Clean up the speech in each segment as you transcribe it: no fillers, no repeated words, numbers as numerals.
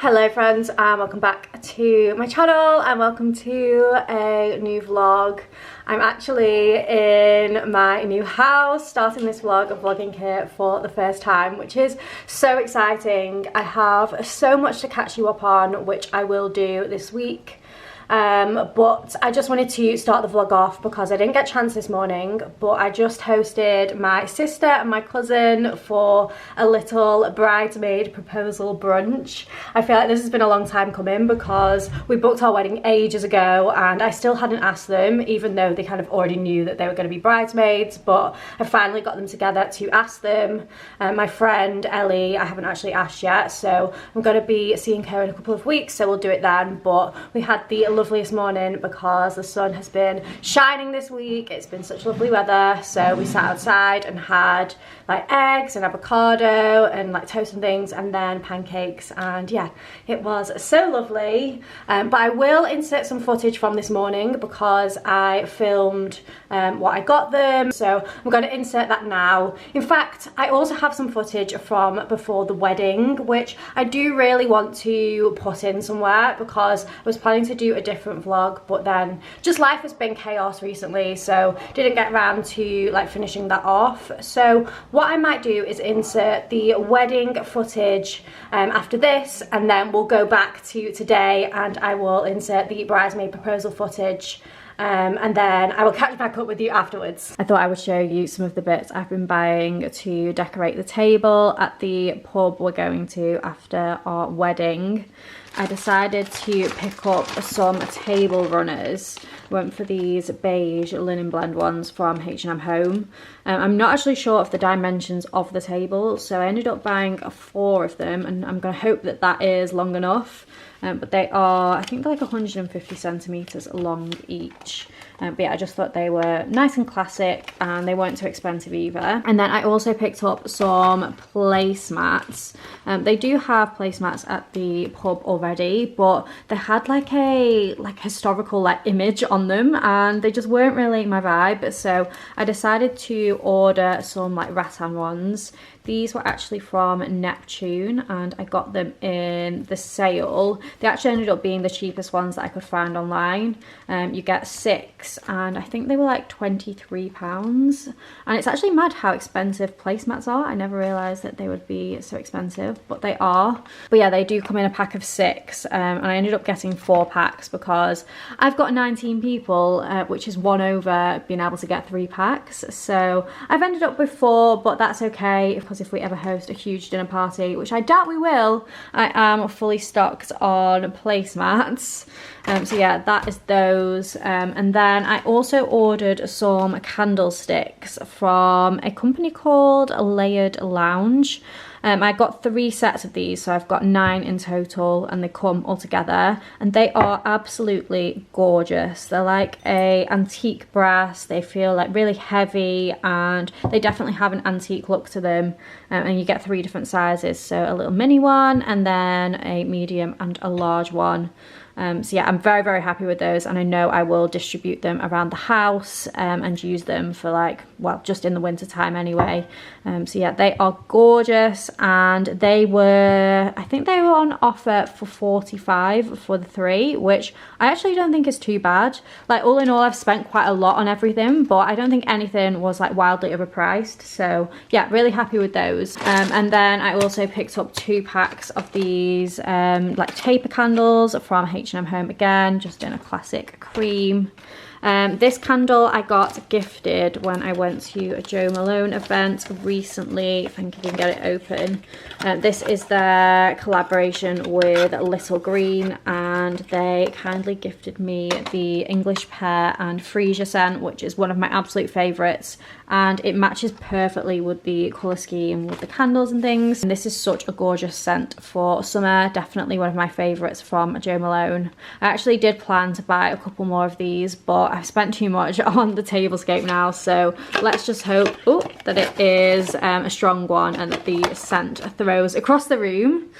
Hello friends, and welcome back to my channel and welcome to a new vlog. I'm actually in my new house, starting this vlog of vlogging here for the first time, which is so exciting. I have so much to catch you up on, which I will do this week. But I just wanted to start the vlog off because I didn't get a chance this morning, but I just hosted my sister and my cousin for a little bridesmaid proposal brunch. I feel like this has been a long time coming because we booked our wedding ages ago and I still hadn't asked them, even though they kind of already knew that they were going to be bridesmaids, but I finally got them together to ask them. My friend Ellie, I haven't actually asked yet, so I'm going to be seeing her in a couple of weeks, so we'll do it then. But we had the loveliest morning because the sun has been shining this week. It's been such lovely weather, so we sat outside and had like eggs and avocado and like toast and things, and then pancakes, and yeah, it was so lovely. But I will insert some footage from this morning because I filmed what I got them, so I'm going to insert that now. In fact, I also have some footage from before the wedding, which I do really want to put in somewhere because I was planning to do a different vlog, but then just life has been chaos recently, so didn't get around to like finishing that off. So what I might do is insert the wedding footage after this, and then we'll go back to today and I will insert the bridesmaid proposal footage. And then I will catch back up with you afterwards. I thought I would show you some of the bits I've been buying to decorate the table at the pub we're going to after our wedding. I decided to pick up some table runners. Went for these beige linen blend ones from H&M Home. I'm not actually sure of the dimensions of the table, so I ended up buying 4 of them, and I'm going to hope that that is long enough. But they are, I think they're like 150 centimetres long each. But yeah, I just thought they were nice and classic and they weren't too expensive either. And then I also picked up some placemats. They do have placemats at the pub already, but they had like a historical image on them and they just weren't really my vibe. So I decided to order some like rattan ones. These were actually from Neptune and I got them in the sale. They actually ended up being the cheapest ones that I could find online. You get 6 and I think they were like £23. And it's actually mad how expensive placemats are. I never realised that they would be so expensive, but they are. But yeah, they do come in a pack of 6 and I ended up getting 4 packs because I've got 19 people, which is 1 over being able to get 3 packs. So I've ended up with 4, but that's okay because if we ever host a huge dinner party, which I doubt we will, I am fully stocked on placemats. So yeah, that is those. And then I also ordered some candlesticks from a company called Layered Lounge. I got 3 sets of these, so I've got 9 in total, and they come all together, and they are absolutely gorgeous. They're like a antique brass. They feel like really heavy, and they definitely have an antique look to them. And you get 3 different sizes, so a little mini one, and then a medium and a large one. So yeah, I'm very, very happy with those, and I know I will distribute them around the house and use them for like, well, just in the winter time anyway. So yeah, they are gorgeous, and they were, I think they were on offer for £45 for the 3, which I actually don't think is too bad. Like all in all, I've spent quite a lot on everything, but I don't think anything was like wildly overpriced. So yeah, really happy with those. And then I also picked up 2 packs of these like taper candles from H&M Home again, just in a classic cream. This candle I got gifted when I went to a Jo Malone event recently. If I can get it open. This is their collaboration with Little Green, and they kindly gifted me the English Pear and Freesia scent, which is one of my absolute favourites, and it matches perfectly with the colour scheme with the candles and things. And this is such a gorgeous scent for summer, definitely one of my favourites from Jo Malone. I actually did plan to buy a couple more of these, but I've spent too much on the tablescape now, so let's just hope that it is a strong one and that the scent throws across the room.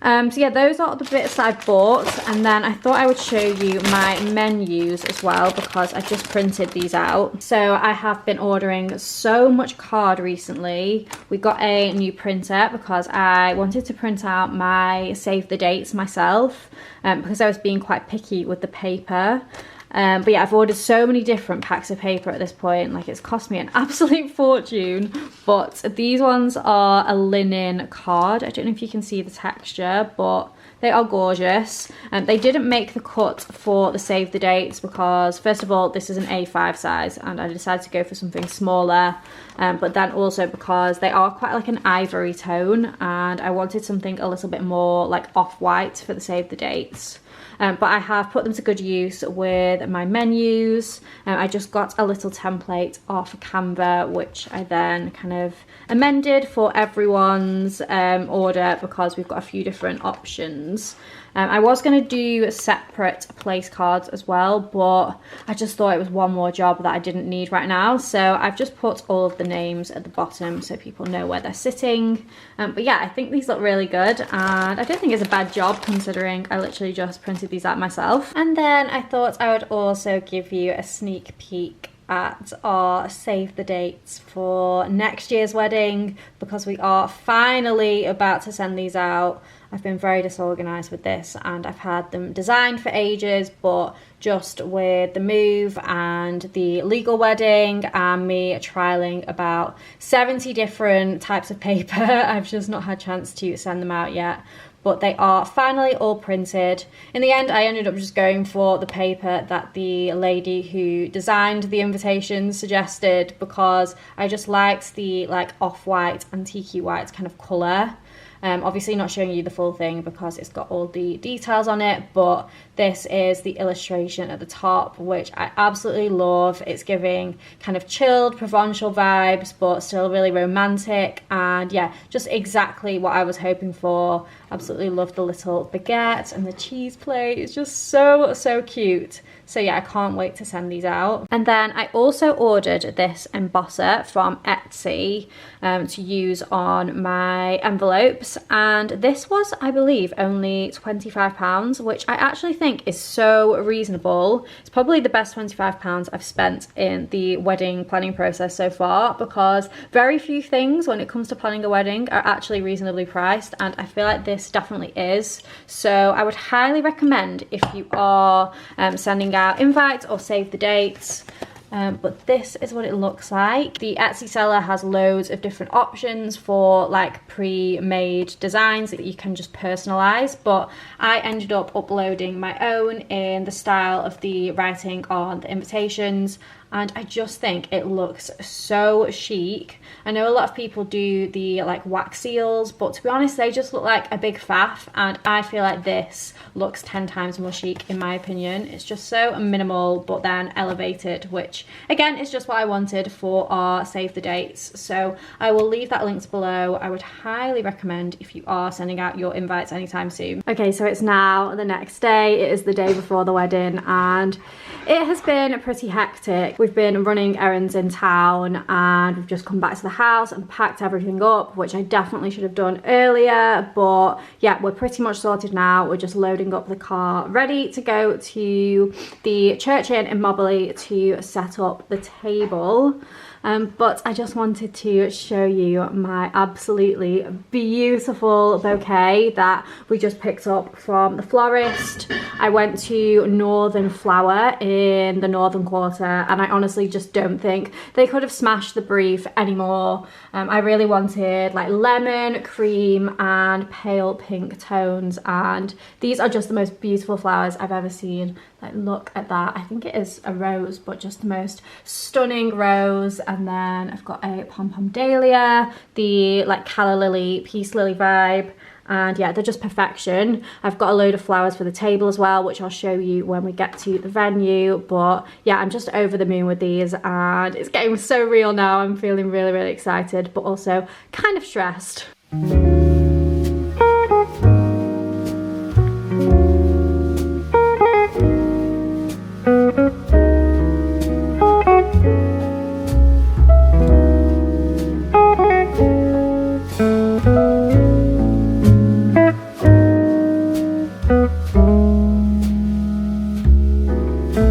So yeah, those are the bits that I bought, and then I thought I would show you my menus as well because I just printed these out. So I have been ordering so much card recently. We got a new printer because I wanted to print out my save the dates myself because I was being quite picky with the paper. But yeah, I've ordered so many different packs of paper at this point, like it's cost me an absolute fortune. But these ones are a linen card. I don't know if you can see the texture, but they are gorgeous. They didn't make the cut for the save the dates because first of all, this is an A5 size and I decided to go for something smaller. But then also because they are quite like an ivory tone and I wanted something a little bit more like off-white for the save the dates. But I have put them to good use with my menus. I just got a little template off Canva, which I then kind of amended for everyone's order because we've got a few different options. I was going to do separate place cards as well, but I just thought it was one more job that I didn't need right now. So I've just put all of the names at the bottom so people know where they're sitting. But yeah, I think these look really good and I don't think it's a bad job considering I literally just printed these out myself. And then I thought I would also give you a sneak peek at our save the dates for next year's wedding because we are finally about to send these out. I've been very disorganized with this and I've had them designed for ages, but just with the move and the legal wedding and me trialing about 70 different types of paper, I've just not had a chance to send them out yet. But they are finally all printed. In the end, I ended up just going for the paper that the lady who designed the invitations suggested because I just liked the like off-white, antique-y white kind of colour. Obviously not showing you the full thing because it's got all the details on it, but this is the illustration at the top, which I absolutely love. It's giving kind of chilled Provençal vibes, but still really romantic. And yeah, just exactly what I was hoping for. Absolutely love the little baguette and the cheese plate. It's just so, so cute. So yeah, I can't wait to send these out. And then I also ordered this embosser from Etsy to use on my envelopes. And this was, I believe, only £25, which I actually think is so reasonable. It's probably the best £25 I've spent in the wedding planning process so far because very few things when it comes to planning a wedding are actually reasonably priced. And I feel like this definitely is. So I would highly recommend if you are sending out invites or save the dates. But this is what it looks like. The Etsy seller has loads of different options for like pre-made designs that you can just personalize, but I ended up uploading my own in the style of the writing on the invitations, and I just think it looks so chic. I know a lot of people do the like wax seals, but to be honest, they just look like a big faff, and I feel like this looks 10 times more chic in my opinion. It's just so minimal, but then elevated, which again is just what I wanted for our save the dates. So I will leave that linked below. I would highly recommend if you are sending out your invites anytime soon. Okay, so it's now the next day. It is the day before the wedding, and it has been pretty hectic. We've been running errands in town and we've just come back to the house and packed everything up, which I definitely should have done earlier, but yeah, we're pretty much sorted now. We're just loading up the car, ready to go to the church in Mobley to set up the table. But I just wanted to show you my absolutely beautiful bouquet that we just picked up from the florist. I went to Northern Flower in the Northern Quarter, and I honestly just don't think they could have smashed the brief anymore. I really wanted like lemon, cream and pale pink tones, and these are just the most beautiful flowers I've ever seen. Like, look at that. I think it is a rose, but just the most stunning rose. And then I've got a pom-pom dahlia, the like calla lily, peace lily vibe. And yeah, they're just perfection. I've got a load of flowers for the table as well, which I'll show you when we get to the venue. But yeah, I'm just over the moon with these, and it's getting so real now. I'm feeling really, really excited, but also kind of stressed.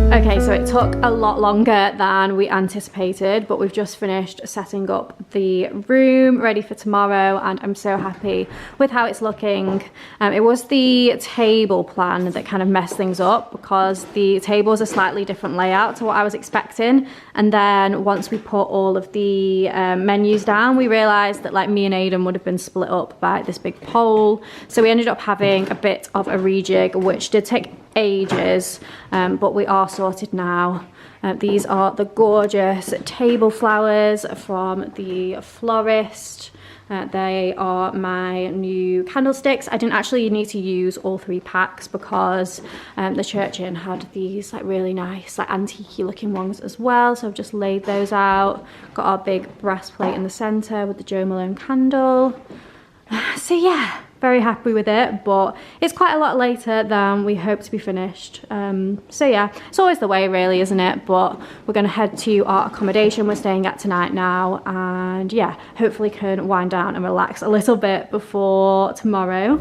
Okay, so it took a lot longer than we anticipated, but we've just finished setting up the room ready for tomorrow, and I'm so happy with how it's looking. It was the table plan that kind of messed things up, because the table is a slightly different layout to what I was expecting, and then once we put all of the menus down, we realised that like me and Aidan would have been split up by this big pole, so we ended up having a bit of a rejig, which did take ages, but we are sorted now. These are the gorgeous table flowers from the florist. They are my new candlesticks. I didn't actually need to use all 3 packs because the church inn had these like really nice like antique looking ones as well, so I've just laid those out. Got our big brass plate in the centre with the Jo Malone candle. So yeah, very happy with it, but it's quite a lot later than we hoped to be finished. So yeah, it's always the way really, isn't it? But we're going to head to our accommodation we're staying at tonight now, and yeah, hopefully can wind down and relax a little bit before tomorrow.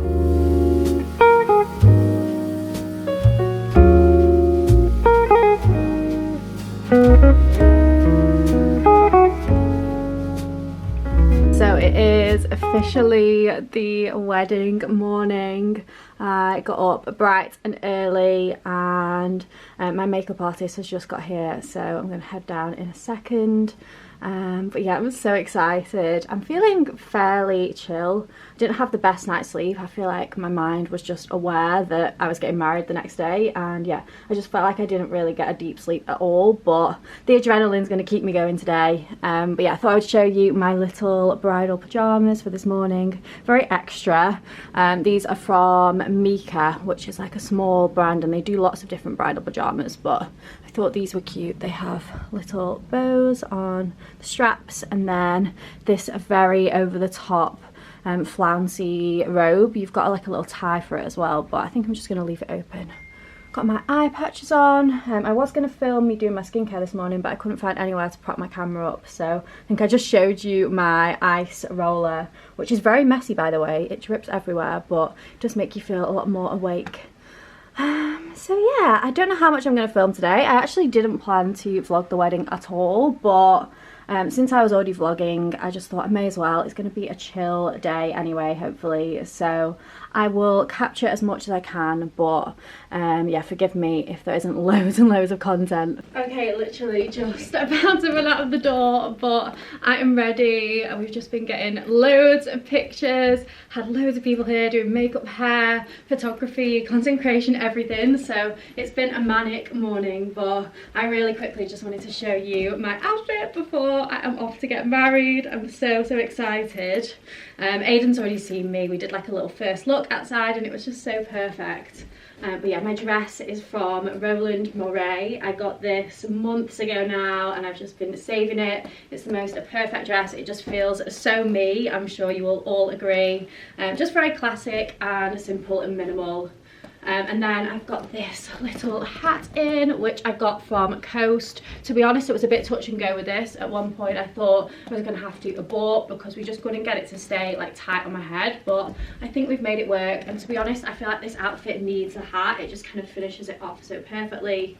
So it is officially the wedding morning. I got up bright and early, and my makeup artist has just got here, so I'm going to head down in a second. But yeah, I'm so excited. I'm feeling fairly chill. I didn't have the best night's sleep. I feel like my mind was just aware that I was getting married the next day, and yeah, I just felt like I didn't really get a deep sleep at all, but the adrenaline's going to keep me going today. But yeah, I thought I would show you my little bridal pyjamas for this morning. Very extra. These are from Mika, which is like a small brand, and they do lots of different bridal pyjamas, but I thought these were cute. They have little bows on the straps, and then this very over the top flouncy robe. You've got like a little tie for it as well, but I think I'm just going to leave it open. Got my eye patches on. I was going to film me doing my skincare this morning, but I couldn't find anywhere to prop my camera up, so I think I just showed you my ice roller, which is very messy by the way. It drips everywhere, but it does make you feel a lot more awake. So yeah, I don't know how much I'm going to film today. I actually didn't plan to vlog the wedding at all, but since I was already vlogging, I just thought I may as well. It's going to be a chill day anyway, hopefully, so I will capture as much as I can, but yeah, forgive me if there isn't loads and loads of content. Okay, literally just about to run out of the door, but I am ready. We've just been getting loads of pictures, had loads of people here doing makeup, hair, photography, content creation, everything, so it's been a manic morning, but I really quickly just wanted to show you my outfit before I am off to get married. I'm so excited. Aidan's already seen me. We did like a little first look outside, and it was just so perfect. But yeah, my dress is from Roland Mouret. I got this months ago now, and I've just been saving it. It's the most perfect dress. It just feels so me. I'm sure you will all agree. Just very classic and simple and minimal. And then I've got this little hat in, which I got from Coast. To be honest, it was a bit touch and go with this. At one point I thought I was going to have to abort because we just couldn't get it to stay like tight on my head, but I think we've made it work. And to be honest, I feel like this outfit needs a hat. It just kind of finishes it off so perfectly.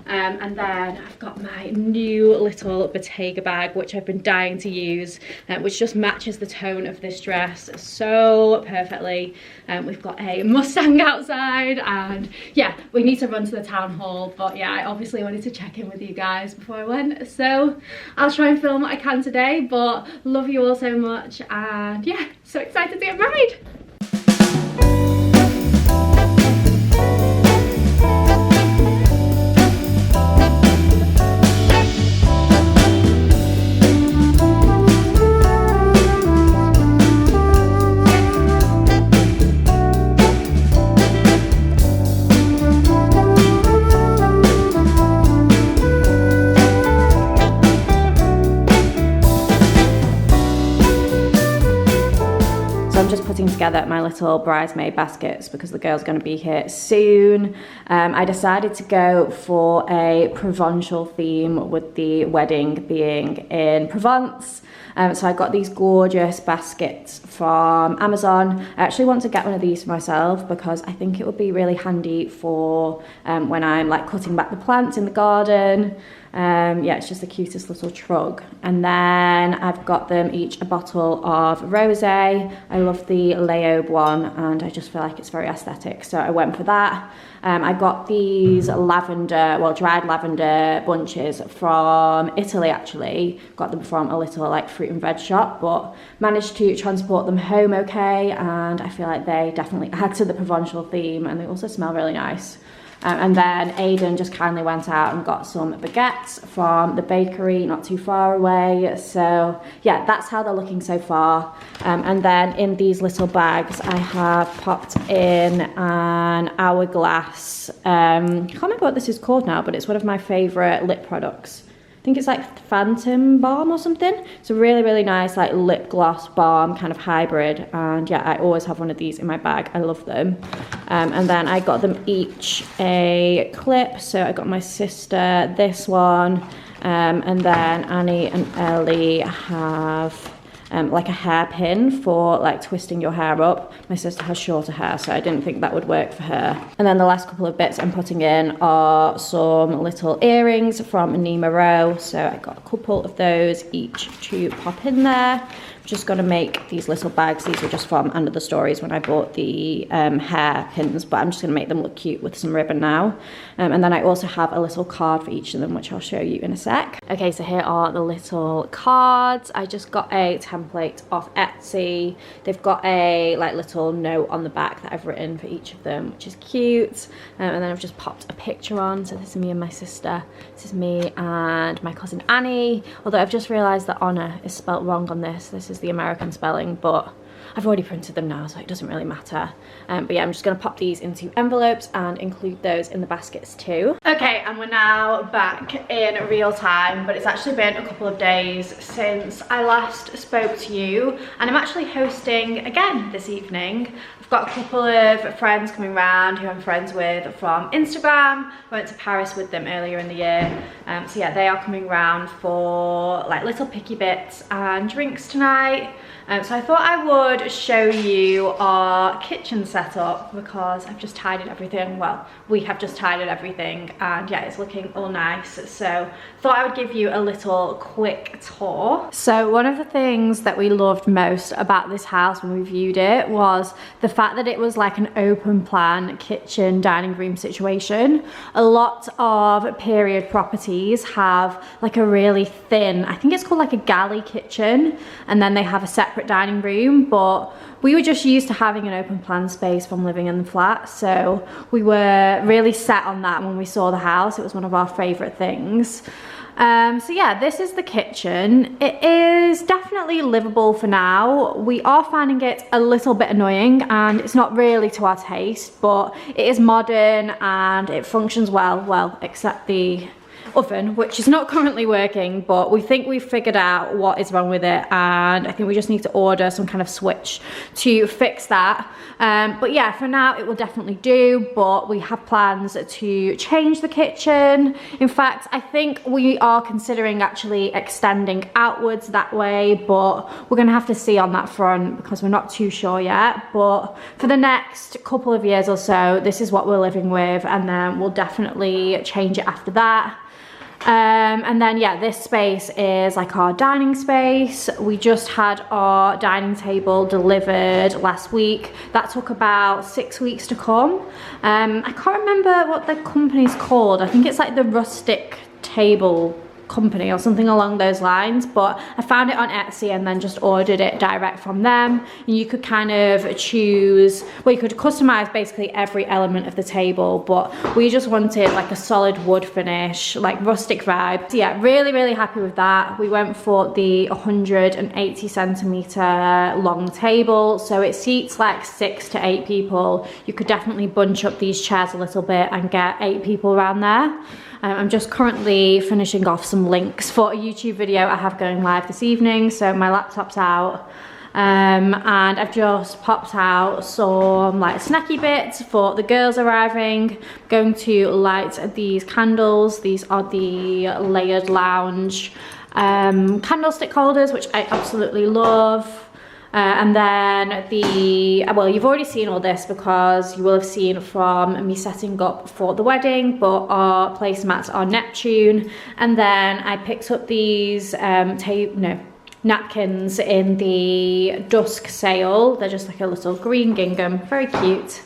And then I've got my new little Bottega bag, which I've been dying to use, which just matches the tone of this dress so perfectly. We've got a Mustang outside, and yeah, we need to run to the town hall, but yeah, I obviously wanted to check in with you guys before I went, so I'll try and film what I can today, but love you all so much, and yeah, so excited to get married. I'm just putting together my little bridesmaid baskets because the girl's going to be here soon. I decided to go for a Provençal theme with the wedding being in Provence. So I got these gorgeous baskets from Amazon. I actually want to get one of these for myself because I think it would be really handy for when I'm like cutting back the plants in the garden. Yeah, it's just the cutest little trug. And then I've got them each a bottle of rosé. I love the Laobe one and I just feel like it's very aesthetic, so I went for that. I got these lavender, well, dried lavender bunches from Italy actually. Got them from a little like fruit and veg shop, but managed to transport them home okay, and I feel like they definitely add to the Provençal theme, and they also smell really nice. And then Aidan just kindly went out and got some baguettes from the bakery not too far away. So yeah, that's how they're looking so far. And then in these little bags, I have popped in an Hourglass. I can't remember what this is called now, but it's one of my favourite lip products. I think it's like Phantom Balm or something. It's a really, really nice like lip gloss balm kind of hybrid, and yeah, I always have one of these in my bag. I love them. And then I got them each a clip. So I got my sister this one, and then Annie and Ellie have like a hairpin for like twisting your hair up. My sister has shorter hair, so I didn't think that would work for her. And then the last couple of bits I'm putting in are some little earrings from Nima Rowe. So I got a couple of those each to pop in there. I'm just gonna make these little bags. These were just from Under the Stories when I bought the hair pins, but I'm just gonna make them look cute with some ribbon now. And then I also have a little card for each of them, which I'll show you in a sec. Okay, so here are the little cards. I just got a template off Etsy. They've got a like little note on the back that I've written for each of them, which is cute. And then I've just popped a picture on. So this is me and my sister. This is me and my cousin Annie. Although I've just realised that Honor is spelt wrong on this. This is the American spelling, but I've already printed them now, so it doesn't really matter. But yeah, I'm just gonna pop these into envelopes and include those in the baskets too. Okay, and we're now back in real time, but it's actually been a couple of days since I last spoke to you, and I'm actually hosting again this evening. I've got a couple of friends coming round who I'm friends with from Instagram. I went to Paris with them earlier in the year. So yeah, they are coming round for like little picky bits and drinks tonight. So I thought I would show you our kitchen setup because I've just tidied everything. Well, we have just tidied everything, and yeah, it's looking all nice. So thought I would give you a little quick tour. So one of the things that we loved most about this house when we viewed it was the fact that it was like an open plan kitchen dining room situation. A lot of period properties have like a really thin, I think it's called like a galley kitchen, and then they have a separate dining room, but we were just used to having an open plan space from living in the flat, so we were really set on that when we saw the house. It was one of our favorite things. So yeah, this is the kitchen. It is definitely livable for now. We are finding it a little bit annoying and it's not really to our taste, but it is modern and it functions well, except the oven, which is not currently working, but we think we've figured out what is wrong with it, and I think we just need to order some kind of switch to fix that. But yeah, for now it will definitely do, but we have plans to change the kitchen. In fact, I think we are considering actually extending outwards that way, but we're gonna have to see on that front because we're not too sure yet. But for the next couple of years or so, this is what we're living with, and then we'll definitely change it after that. And then yeah, this space is like our dining space. We just had our dining table delivered last week. That took about 6 weeks to come. I can't remember what the company's called. I think it's like the Rustic Table Company or something along those lines, but I found it on Etsy and then just ordered it direct from them. And you could kind of choose, well, you could customize basically every element of the table, but we just wanted like a solid wood finish, like rustic vibe. So yeah, really happy with that. We went for the 180 centimeter long table, so it seats like 6 to 8 people. You could definitely bunch up these chairs a little bit and get 8 people around there. I'm just currently finishing off some links for a YouTube video I have going live this evening, so my laptop's out. And I've just popped out some like snacky bits for the girls arriving. I'm going to light these candles. These are the Layered Lounge candlestick holders, which I absolutely love. And then well, you've already seen all this because you will have seen from me setting up for the wedding, but our placemats are Neptune. And then I picked up these napkins in the dusk sale. They're just like a little green gingham, very cute.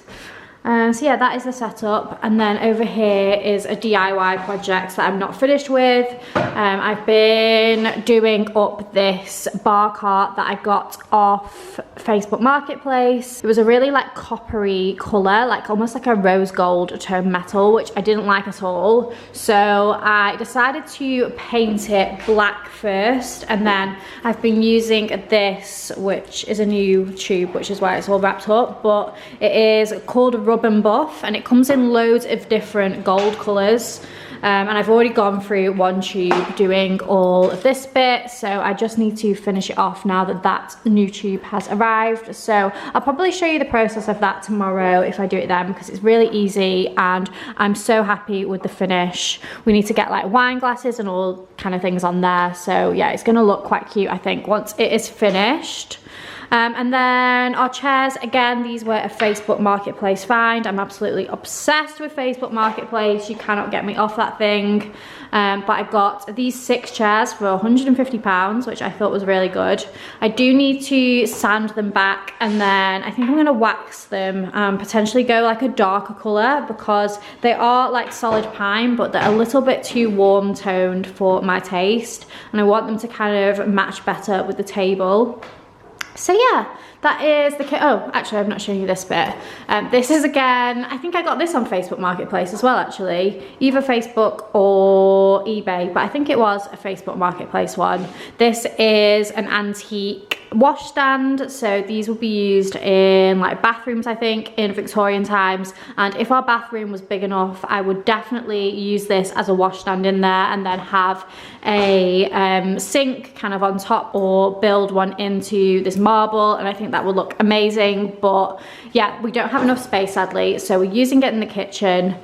So yeah, that is the setup. And then over here is a DIY project that I'm not finished with. I've been doing up this bar cart that I got off Facebook Marketplace. It was a really like coppery colour, like almost like a rose gold tone metal, which I didn't like at all. So I decided to paint it black first, and then I've been using this, which is a new tube, which is why it's all wrapped up, but it is called Rub and Buff, and it comes in loads of different gold colours. And I've already gone through one tube doing all of this bit, so I just need to finish it off now that that new tube has arrived. So I'll probably show you the process of that tomorrow if I do it then, because it's really easy and I'm so happy with the finish. We need to get like wine glasses and all kind of things on there, so yeah, it's gonna look quite cute I think once it is finished. And then our chairs, again, these were a Facebook Marketplace find. I'm absolutely obsessed with Facebook Marketplace. You cannot get me off that thing. But I got these 6 chairs for £150, which I thought was really good. I do need to sand them back, and then I think I'm gonna wax them, potentially go like a darker color, because they are like solid pine, but they're a little bit too warm toned for my taste. And I want them to kind of match better with the table. So yeah, that is the kit. Oh, actually, I've not shown you this bit. This is, again, I think I got this on Facebook Marketplace as well, actually. Either Facebook or eBay, but I think it was a Facebook Marketplace one. This is an antique washstand, so these will be used in like bathrooms, I think, in Victorian times. And if our bathroom was big enough, I would definitely use this as a washstand in there, and then have a sink kind of on top, or build one into this marble, and I think that would look amazing. But yeah, we don't have enough space sadly, so we're using it in the kitchen.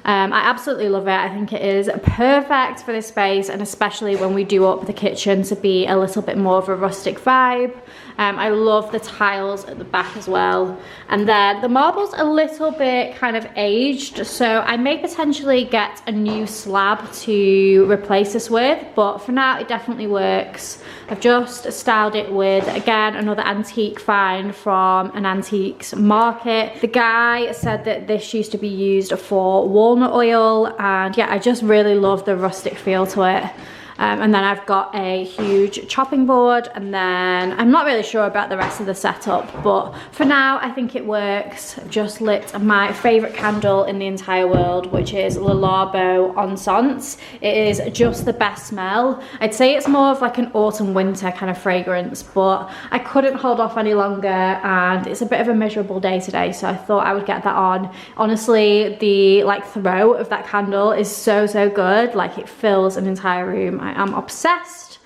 I absolutely love it. I think it is perfect for this space, and especially when we do up the kitchen to be a little bit more of a rustic vibe. I love the tiles at the back as well. And then the marble's a little bit kind of aged, so I may potentially get a new slab to replace this with, but for now it definitely works. I've just styled it with, again, another antique find from an antiques market. The guy said that this used to be used for walnut oil, and yeah, I just really love the rustic feel to it. And then I've got a huge chopping board, and then I'm not really sure about the rest of the setup, but for now I think it works. I've just lit my favourite candle in the entire world, which is Le Labo Encens. It is just the best smell. I'd say it's more of like an autumn winter kind of fragrance, but I couldn't hold off any longer, and it's a bit of a miserable day today, so I thought I would get that on. Honestly, the like throw of that candle is so good, like it fills an entire room. I am obsessed.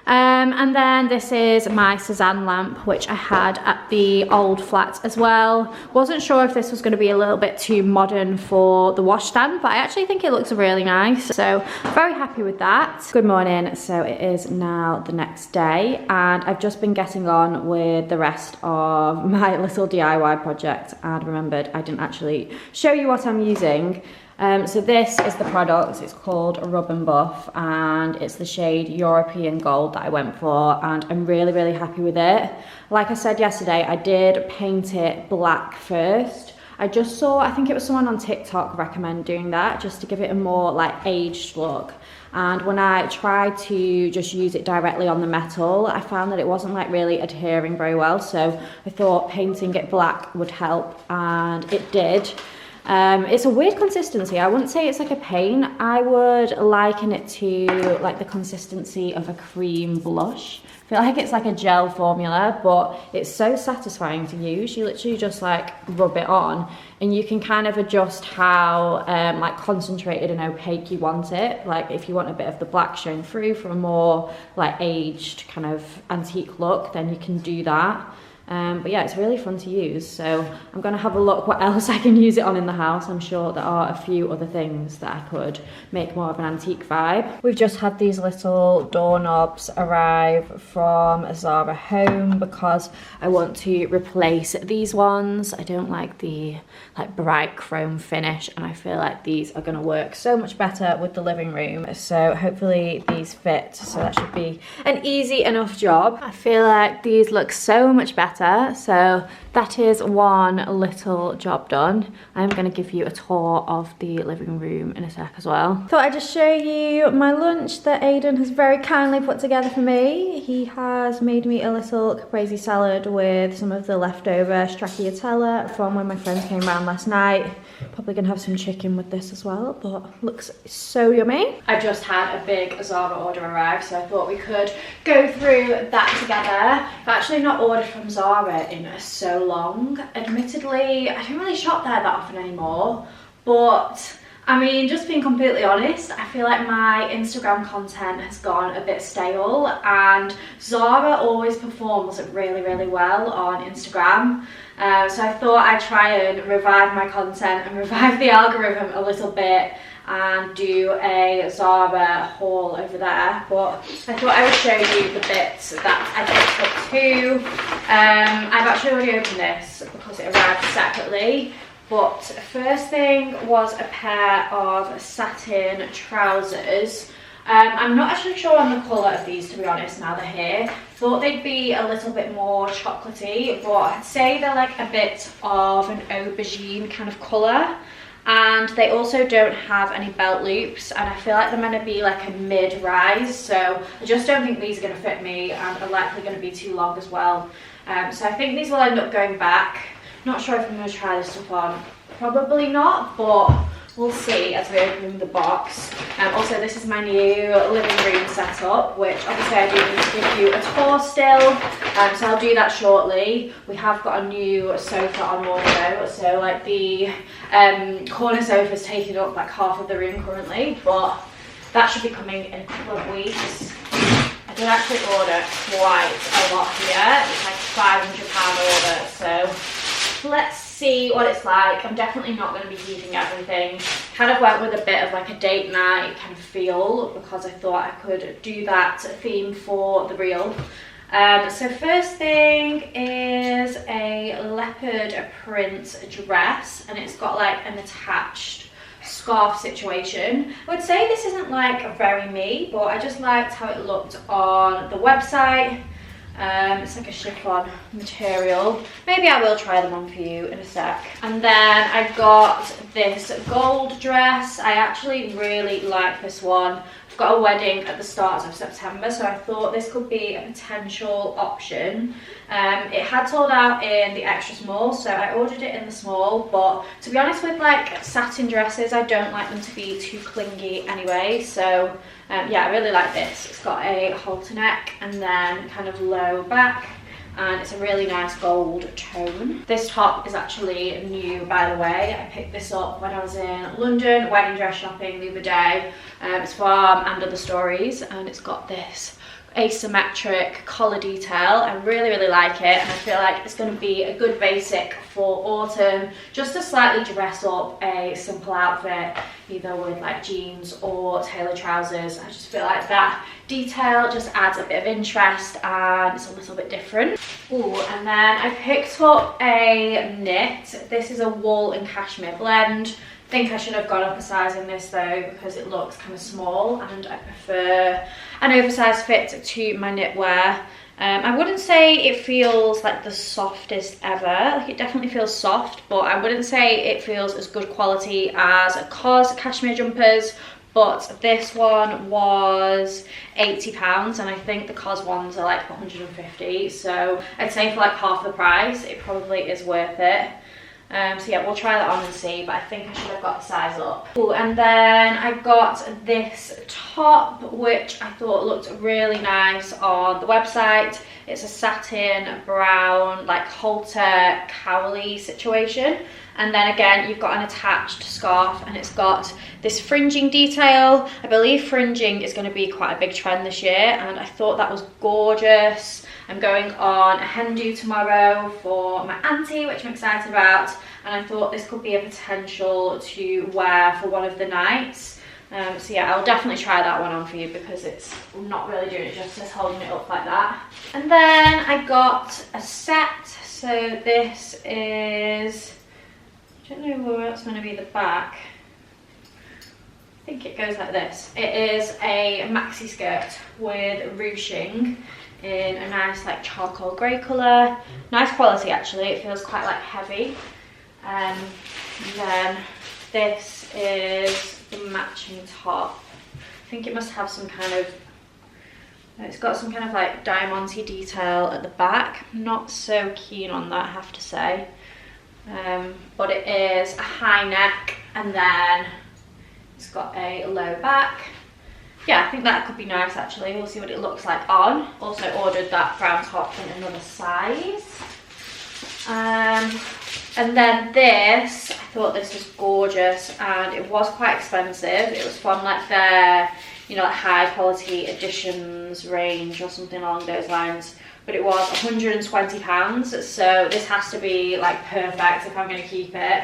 And then this is my Cezanne lamp, which I had at the old flat as well. Wasn't sure if this was going to be a little bit too modern for the washstand, but I actually think it looks really nice, so very happy with that. Good morning. So it is now the next day, and I've just been getting on with the rest of my little DIY project, and remembered I didn't actually show you what I'm using. So this is the product. It's called Rub and Buff, and it's the shade European Gold that I went for, and I'm really happy with it. Like I said yesterday, I did paint it black first. I just saw, I think it was someone on TikTok recommend doing that, just to give it a more like aged look. And when I tried to just use it directly on the metal, I found that it wasn't like really adhering very well, so I thought painting it black would help, and it did. It's a weird consistency. I wouldn't say it's like a paint. I would liken it to like the consistency of a cream blush. I feel like it's like a gel formula, but it's so satisfying to use. You literally just like rub it on and you can kind of adjust how like concentrated and opaque you want it. Like if you want a bit of the black showing through for a more like aged kind of antique look, then you can do that. But yeah, it's really fun to use, so I'm going to have a look what else I can use it on in the house. I'm sure there are a few other things that I could make more of an antique vibe. We've just had these little doorknobs arrive from Zara Home because I want to replace these ones. I don't like the like bright chrome finish, and I feel like these are going to work so much better with the living room. So hopefully these fit, so that should be an easy enough job. I feel like these look so much better. So that is one little job done. I'm going to give you a tour of the living room in a sec as well. Thought I'd just show you my lunch that Aiden has very kindly put together for me. He has made me a little caprese salad with some of the leftover stracciatella from when my friends came round last night. Probably going to have some chicken with this as well, but looks so yummy. I just had a big Zara order arrive, so I thought we could go through that together. I've actually not ordered from Zara in so long. Admittedly, I don't really shop there that often anymore, but I mean, just being completely honest, I feel like my Instagram content has gone a bit stale, and Zara always performs really, really well on Instagram. So I thought I'd try and revive my content and revive the algorithm a little bit and do a Zara haul over there, but I thought I would show you the bits that I picked up too. I've actually already opened this because it arrived separately, but first thing was a pair of satin trousers. I'm not actually sure on the colour of these, to be honest, now they're here. Thought they'd be a little bit more chocolatey, but I'd say they're like a bit of an aubergine kind of colour. And they also don't have any belt loops, and I feel like they're meant to be like a mid-rise, so I just don't think these are going to fit me and are likely going to be too long as well. So I think these will end up going back. Not sure if I'm going to try this stuff on. Probably not, but we'll see as we open the box. Also, this is my new living room setup, which obviously I do need to give you a tour still, so I'll do that shortly. We have got a new sofa on order, so like the corner sofa is taking up like half of the room currently, but that should be coming in a couple of weeks. I did actually order quite a lot here. It's like a £500 order, so let's see what it's like. I'm definitely not going to be using everything. Kind of went with a bit of like a date night kind of feel because I thought I could do that theme for the reel. So first thing is a leopard print dress, and it's got like an attached scarf situation. I would say this isn't like very me, but I just liked how it looked on the website. It's like a chiffon material. Maybe I will try them on for you in a sec. And then I got this gold dress. I actually really like this one. I've got a wedding at the start of September, so I thought this could be a potential option. It had sold out in the extra small, so I ordered it in the small, but to be honest with like satin dresses, I don't like them to be too clingy anyway, so yeah, I really like this. It's got a halter neck and then kind of low back, and it's a really nice gold tone. This top is actually new, by the way. I picked this up when I was in London wedding dress shopping the other day. It's from Under the Stories, and it's got this asymmetric collar detail. I really, really like it, and I feel like it's going to be a good basic for autumn, just to slightly dress up a simple outfit, either with like jeans or tailored trousers. I just feel like that detail just adds a bit of interest and it's a little bit different. Ooh, and then I picked up a knit. This is a wool and cashmere blend. I think I should have gone up a size in this though, because it looks kind of small and I prefer an oversized fit to my knitwear. I wouldn't say it feels like the softest ever. Like, it definitely feels soft, but I wouldn't say it feels as good quality as COS cashmere jumpers. But this one was £80, and I think the COS ones are like 150. So I'd say for like half the price, it probably is worth it. So yeah, we'll try that on and see, but I think I should have got the size up. Ooh, and then I got this top, which I thought looked really nice on the website. It's a satin brown, like halter cowley situation. And then again, you've got an attached scarf, and it's got this fringing detail. I believe fringing is going to be quite a big trend this year, and I thought that was gorgeous. I'm going on a hen do tomorrow for my auntie, which I'm excited about, and I thought this could be a potential to wear for one of the nights. So yeah, I'll definitely try that one on for you because it's not really doing it justice holding it up like that. And then I got a set. So this is, I don't know where else going to be the back. I think it goes like this. It is a maxi skirt with ruching in a nice like charcoal grey colour. Nice quality actually, it feels quite like heavy. And then this is the matching top. I think it must have some kind of, it's got some kind of like diamante detail at the back. I'm not so keen on that, I have to say. But it is a high neck, and then it's got a low back. Yeah, I think that could be nice actually. We'll see what it looks like on. Also ordered that brown top in another size. And then this, I thought this was gorgeous, and it was quite expensive. It was from like their, you know, like high quality editions range or something along those lines. But it was £120, so this has to be like perfect if I'm going to keep it.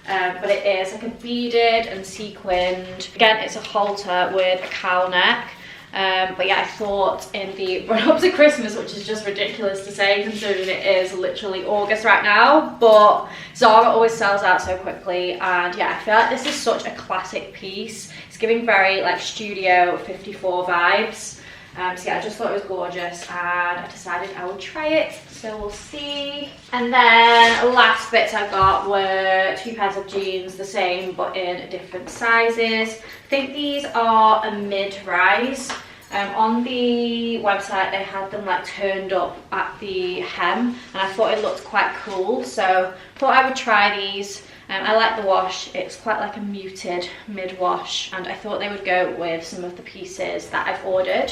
But it is like a beaded and sequined. Again, it's a halter with a cowl neck. But yeah, I thought in the run up to Christmas, which is just ridiculous to say considering it is literally August right now, but Zara always sells out so quickly, and yeah, I feel like this is such a classic piece. It's giving very like Studio 54 vibes. So yeah, I just thought it was gorgeous, and I decided I would try it, so we'll see. And then last bits I got were 2 pairs of jeans, the same but in different sizes. I think these are a mid-rise. On the website they had them like turned up at the hem, and I thought it looked quite cool, so thought I would try these. I like the wash, it's quite like a muted mid-wash, and I thought they would go with some of the pieces that I've ordered.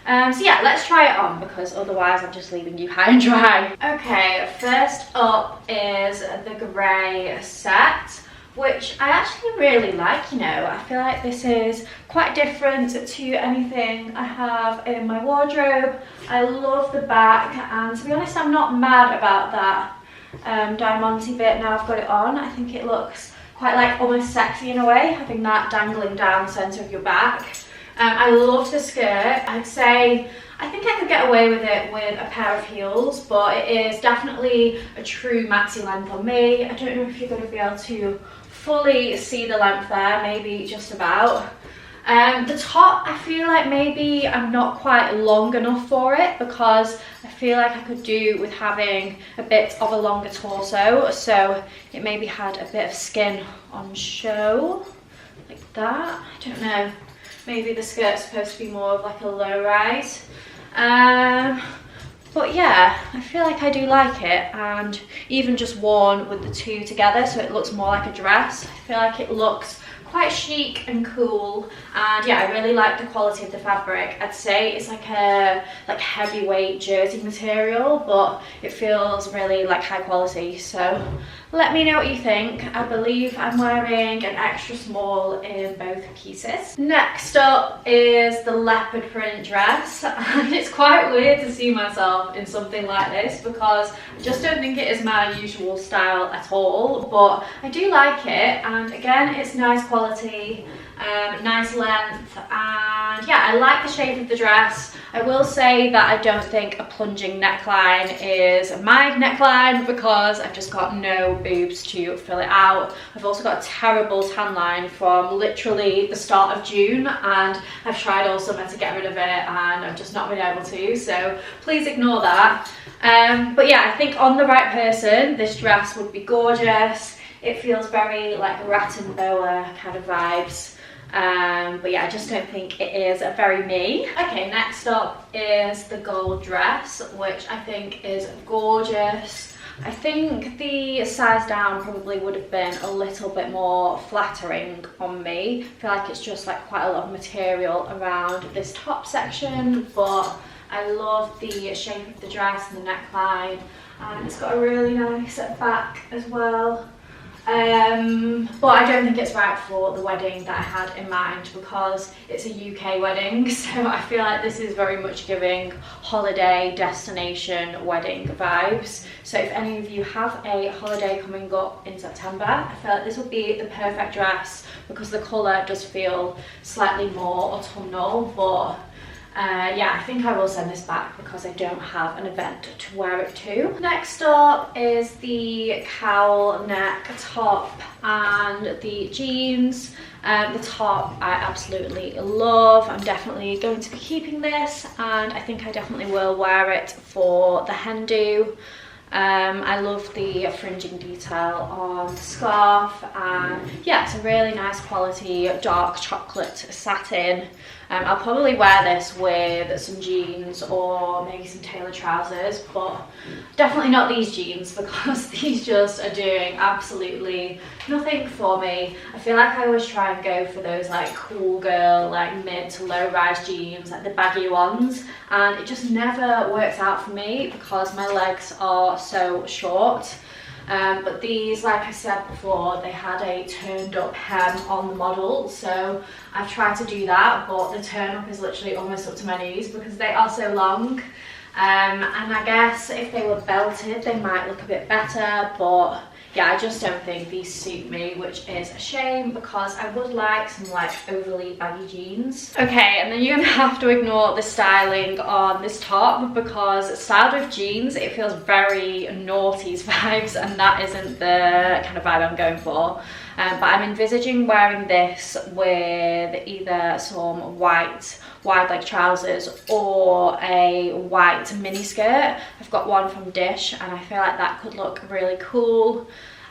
So yeah, let's try it on because otherwise I'm just leaving you high and dry. Okay, first up is the grey set, which I actually really like, you know. I feel like this is quite different to anything I have in my wardrobe. I love the back, and to be honest, I'm not mad about that diamante bit now I've got it on. I think it looks quite like almost sexy in a way, having that dangling down the centre of your back. I love the skirt. I'd say I think I could get away with it with a pair of heels, but it is definitely a true maxi length on me. I don't know if you're going to be able to fully see the length there, maybe just about. The top, I feel like maybe I'm not quite long enough for it, because I feel like I could do with having a bit of a longer torso, so it maybe had a bit of skin on show, like that. I don't know. Maybe the skirt's supposed to be more of like a low rise. But yeah, I feel like I do like it, and even just worn with the two together so it looks more like a dress, I feel like it looks quite chic and cool. And yeah, I really like the quality of the fabric. I'd say it's like a heavyweight jersey material, but it feels really like high quality. So let me know what you think. I believe I'm wearing an extra small in both pieces. Next up is the leopard print dress, and it's quite weird to see myself in something like this because I just don't think it is my usual style at all, but I do like it. And again, it's nice quality, nice length, and yeah, I like the shape of the dress. I will say that I don't think a plunging neckline is my neckline because I've just got no boobs to fill it out. I've also got a terrible tan line from literally the start of June, and I've tried all summer to get rid of it and I've just not been able to, so please ignore that. But yeah, I think on the right person this dress would be gorgeous. It feels very like rat and boa kind of vibes. But yeah, I just don't think it is very me. Okay, next up is the gold dress, which I think is gorgeous. I think the size down probably would have been a little bit more flattering on me. I feel like it's just like quite a lot of material around this top section, but I love the shape of the dress and the neckline, and it's got a really nice back as well. But I don't think it's right for the wedding that I had in mind, because it's a UK wedding, so I feel like this is very much giving holiday destination wedding vibes. So if any of you have a holiday coming up in September, I feel like this would be the perfect dress, because the colour does feel slightly more autumnal. But yeah, I think I will send this back because I don't have an event to wear it to. Next up is the cowl neck top and the jeans. The top I absolutely love. I'm definitely going to be keeping this, and I think I definitely will wear it for the hen do. I love the fringing detail on the scarf, and yeah, it's a really nice quality dark chocolate satin. I'll probably wear this with some jeans or maybe some tailored trousers, but definitely not these jeans, because these just are doing absolutely nothing for me. I feel like I always try and go for those like cool girl, like mid to low rise jeans, like the baggy ones, and it just never works out for me because my legs are so short. But these, like I said before, they had a turned up hem on the model, so I've tried to do that, but the turn up is literally almost up to my knees because they are so long. And I guess if they were belted they might look a bit better, but yeah, I just don't think these suit me, which is a shame because I would like some like overly baggy jeans. Okay, and then you're gonna have to ignore the styling on this top, because styled with jeans it feels very naughties vibes, and that isn't the kind of vibe I'm going for. But I'm envisaging wearing this with either some white wide leg trousers or a white mini skirt. I've got one from Dish and I feel like that could look really cool.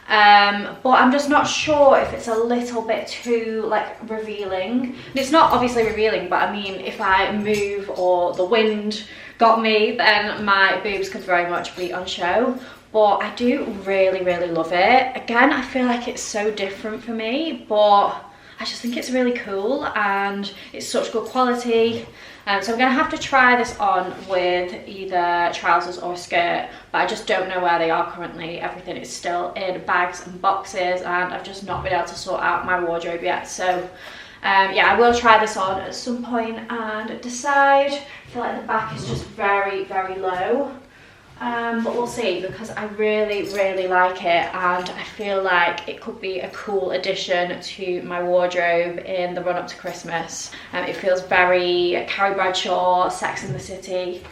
But I'm just not sure if it's a little bit too like revealing. And it's not obviously revealing, but I mean, if I move or the wind got me, then my boobs could very much be on show. But I do really, really love it. Again, I feel like it's so different for me, but I just think it's really cool and it's such good quality. So I'm gonna have to try this on with either trousers or a skirt, but I just don't know where they are currently. Everything is still in bags and boxes, and I've just not been able to sort out my wardrobe yet. So yeah, I will try this on at some point and decide. I feel like the back is just very, very low. But we'll see, because I really, really like it, and I feel like it could be a cool addition to my wardrobe in the run-up to Christmas. It feels very Carrie Bradshaw, Sex and the City.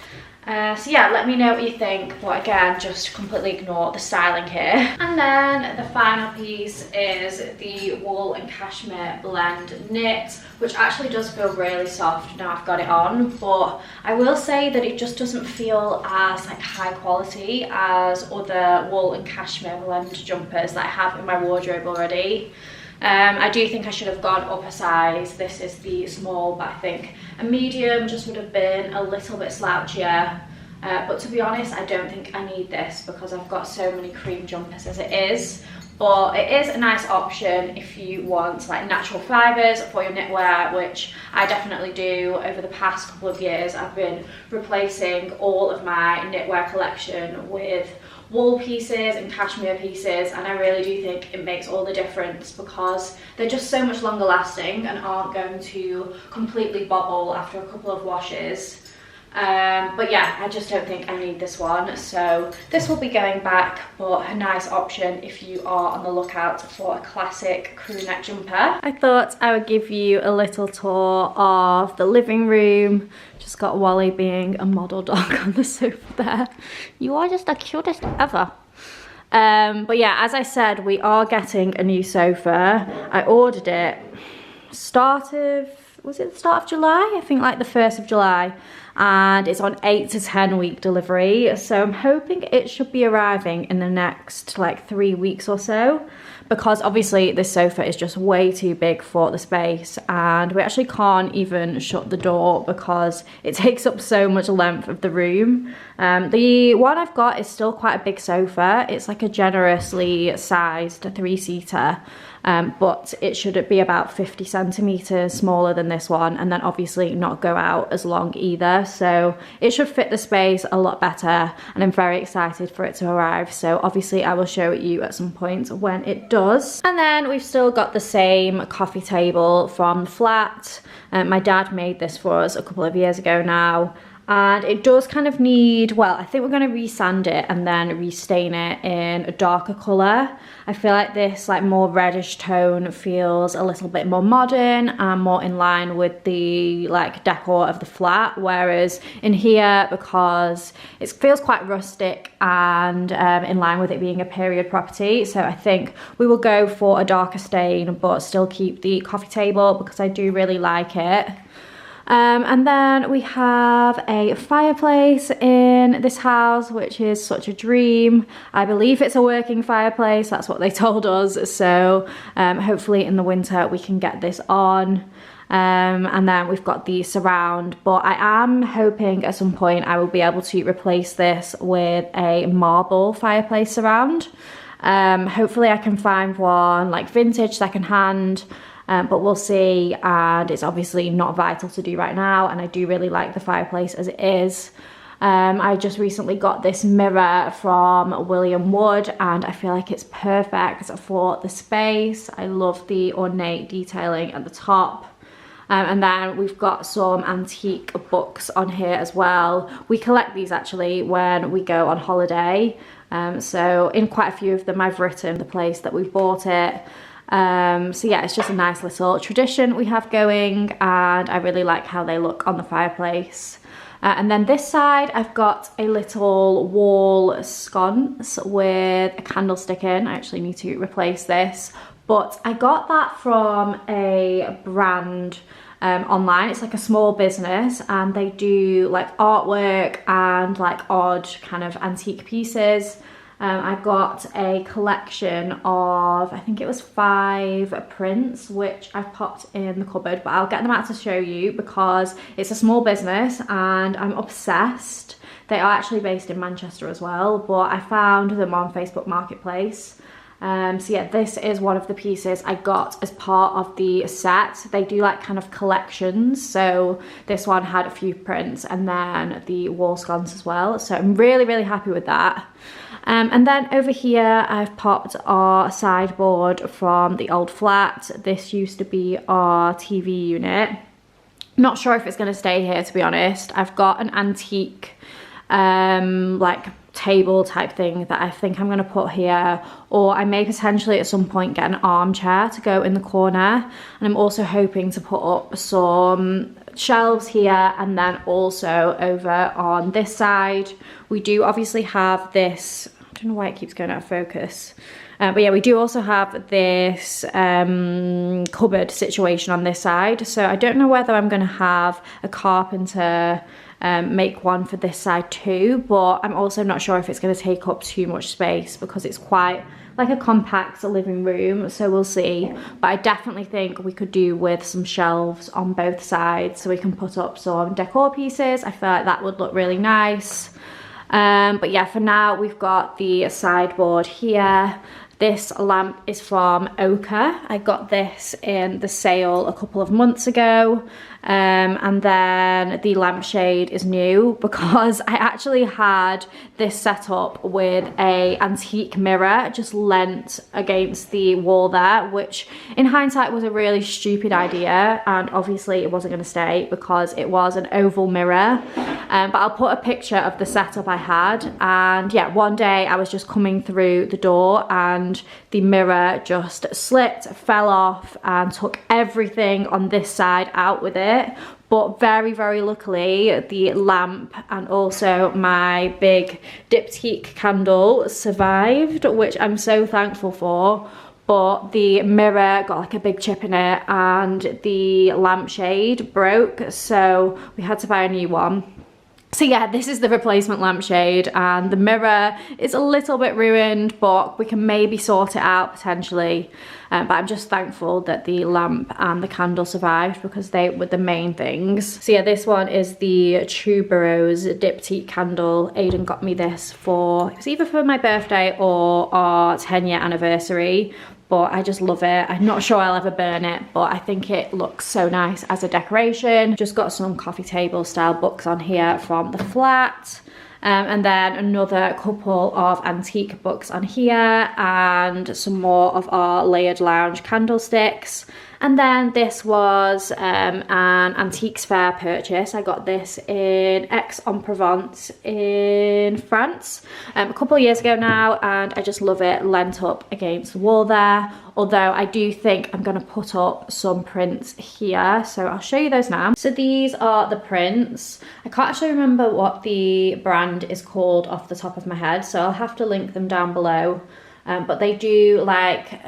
So yeah, let me know what you think, but again, just completely ignore the styling here. And then the final piece is the wool and cashmere blend knit, which actually does feel really soft now I've got it on, but I will say that it just doesn't feel as like high quality as other wool and cashmere blend jumpers that I have in my wardrobe already. I do think I should have gone up a size. This is the small, but I think a medium just would have been a little bit slouchier. But to be honest, I don't think I need this because I've got so many cream jumpers as it is. But it is a nice option if you want like natural fibres for your knitwear, which I definitely do. Over the past couple of years, I've been replacing all of my knitwear collection with wool pieces and cashmere pieces, and I really do think it makes all the difference because they're just so much longer lasting and aren't going to completely bobble after a couple of washes. But yeah, I just don't think I need this one, so this will be going back, but a nice option if you are on the lookout for a classic crew neck jumper. I thought I would give you a little tour of the living room. Just got Wally being a model dog on the sofa there. You are just the cutest ever. But yeah, as I said, we are getting a new sofa. I ordered it start of was it the start of July? I think like the 1st of July. And it's on 8 to 10 week delivery. So I'm hoping it should be arriving in the next like 3 weeks or so, because obviously this sofa is just way too big for the space, and we actually can't even shut the door because it takes up so much length of the room. The one I've got is still quite a big sofa. It's like a generously sized 3-seater. But it should be about 50 centimeters smaller than this one, and then obviously not go out as long either. So it should fit the space a lot better, and I'm very excited for it to arrive. So obviously I will show it you at some point when it does. And then we've still got the same coffee table from the flat. My dad made this for us a couple of years ago now. And it does kind of need, well, I think we're going to resand it and then restain it in a darker colour. I feel like this like more reddish tone feels a little bit more modern and more in line with the like decor of the flat, whereas in here, because it feels quite rustic and in line with it being a period property, so I think we will go for a darker stain but still keep the coffee table because I do really like it. And then we have a fireplace in this house, which is such a dream. I believe it's a working fireplace, that's what they told us, so hopefully in the winter we can get this on. And then we've got the surround, but I am hoping at some point I will be able to replace this with a marble fireplace surround. Hopefully I can find one like vintage, secondhand. But we'll see, and it's obviously not vital to do right now, and I do really like the fireplace as it is. I just recently got this mirror from William Wood, and I feel like it's perfect for the space. I love the ornate detailing at the top. And then we've got some antique books on here as well. We collect these actually when we go on holiday. So in quite a few of them I've written the place that we've bought it. So yeah, it's just a nice little tradition we have going, and I really like how they look on the fireplace. And then this side I've got a little wall sconce with a candlestick in. I actually need to replace this, but I got that from a brand online. It's like a small business, and they do like artwork and like odd kind of antique pieces. I got a collection of, I think it was 5 prints, which I've popped in the cupboard, but I'll get them out to show you because it's a small business and I'm obsessed. They are actually based in Manchester as well, but I found them on Facebook Marketplace. So yeah, this is one of the pieces I got as part of the set. They do like kind of collections, so this one had a few prints and then the wall sconce as well, so I'm really happy with that. And then over here I've popped our sideboard from the old flat. This used to be our TV unit. Not sure if it's going to stay here, to be honest. I've got an antique like table type thing that I think I'm going to put here, or I may potentially at some point get an armchair to go in the corner, and I'm also hoping to put up some shelves here, and then also over on this side we do obviously have this, I don't know why it keeps going out of focus, but yeah, we do also have this cupboard situation on this side, so I don't know whether I'm going to have a carpenter make one for this side too, but I'm also not sure if it's going to take up too much space because it's quite like a compact living room, so we'll see. But I definitely think we could do with some shelves on both sides so we can put up some decor pieces. I feel like that would look really nice. But yeah, for now we've got the sideboard here. This lamp is from Ochre. I got this in the sale a couple of months ago. And then the lampshade is new because I actually had this set up with a antique mirror just leant against the wall there, which in hindsight was a really stupid idea, and obviously it wasn't going to stay because it was an oval mirror. But I'll put a picture of the setup I had, and yeah, one day I was just coming through the door and the mirror just slipped, fell off, and took everything on this side out with it. But very luckily the lamp and also my big diptyque candle survived, which I'm so thankful for. but the mirror got like a big chip in it and the lampshade broke, so we had to buy a new one. So yeah, this is the replacement lampshade, and the mirror is a little bit ruined, but we can maybe sort it out potentially. But I'm just thankful that the lamp and the candle survived, because they were the main things. So yeah, this one is the Tuberose Diptyque candle. Aiden got me this for, it was either for my birthday or our 10-year anniversary. But I just love it. I'm not sure I'll ever burn it, but I think it looks so nice as a decoration. Just got some coffee table style books on here from the flat. And then another couple of antique books on here, and some more of our layered lounge candlesticks. And then this was an antiques fair purchase. I got this in Aix-en-Provence in France a couple of years ago now, and I just love it lent up against the wall there. Although I do think I'm going to put up some prints here, so I'll show you those now. So these are the prints. I can't actually remember what the brand is called off the top of my head, so I'll have to link them down below. But they do like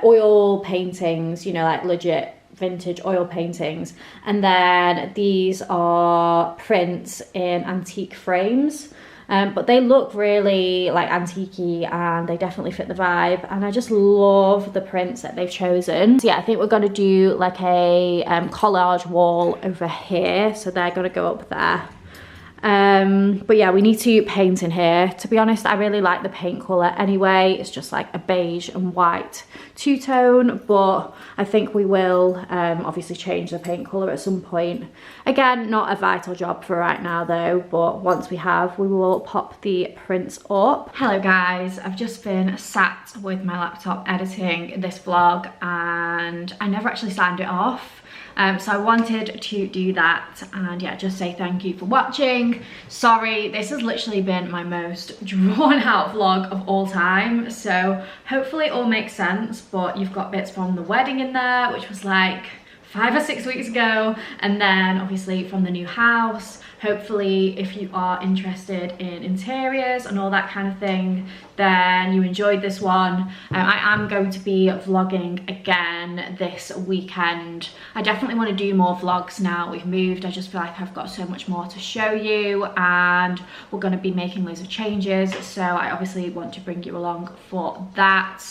oil paintings, you know, like legit vintage oil paintings. And then these are prints in antique frames. But they look really like antique-y, and they definitely fit the vibe. And I just love the prints that they've chosen. So yeah, I think we're going to do like a collage wall over here. So they're going to go up there. But yeah, we need to paint in here. To be honest, I really like the paint colour anyway. It's just like a beige and white two-tone, but I think we will obviously change the paint colour at some point. Again, not a vital job for right now though, but once we have, we will pop the prints up. Hello guys, I've just been sat with my laptop editing this vlog, and I never actually signed it off. So I wanted to do that, and yeah, just say thank you for watching. Sorry, this has literally been my most drawn out vlog of all time, so hopefully it all makes sense. But you've got bits from the wedding in there, which was like 5 or 6 weeks ago, and then obviously from the new house. Hopefully if you are interested in interiors and all that kind of thing, then you enjoyed this one. I am going to be vlogging again this weekend. I definitely want to do more vlogs now we've moved. I just feel like I've got so much more to show you, and we're going to be making loads of changes, so I obviously want to bring you along for that.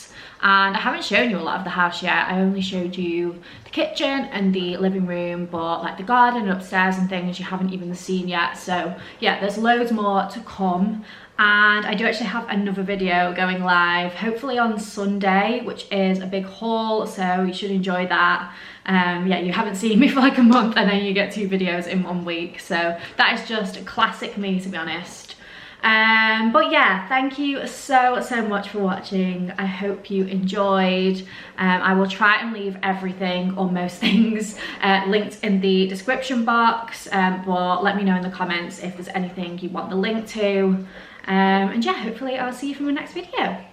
And I haven't shown you a lot of the house yet. I only showed you the kitchen and the living room, but like the garden and upstairs and things you haven't even seen yet. So yeah, there's loads more to come. And I do actually have another video going live, hopefully on Sunday, which is a big haul, so you should enjoy that. Yeah, you haven't seen me for like a month, and then you get 2 videos in 1 week. So that is just classic me, to be honest. But yeah, thank you so much for watching. I hope you enjoyed. I will try and leave everything, or most things, linked in the description box, but let me know in the comments if there's anything you want the link to. And yeah, hopefully I'll see you from the next video.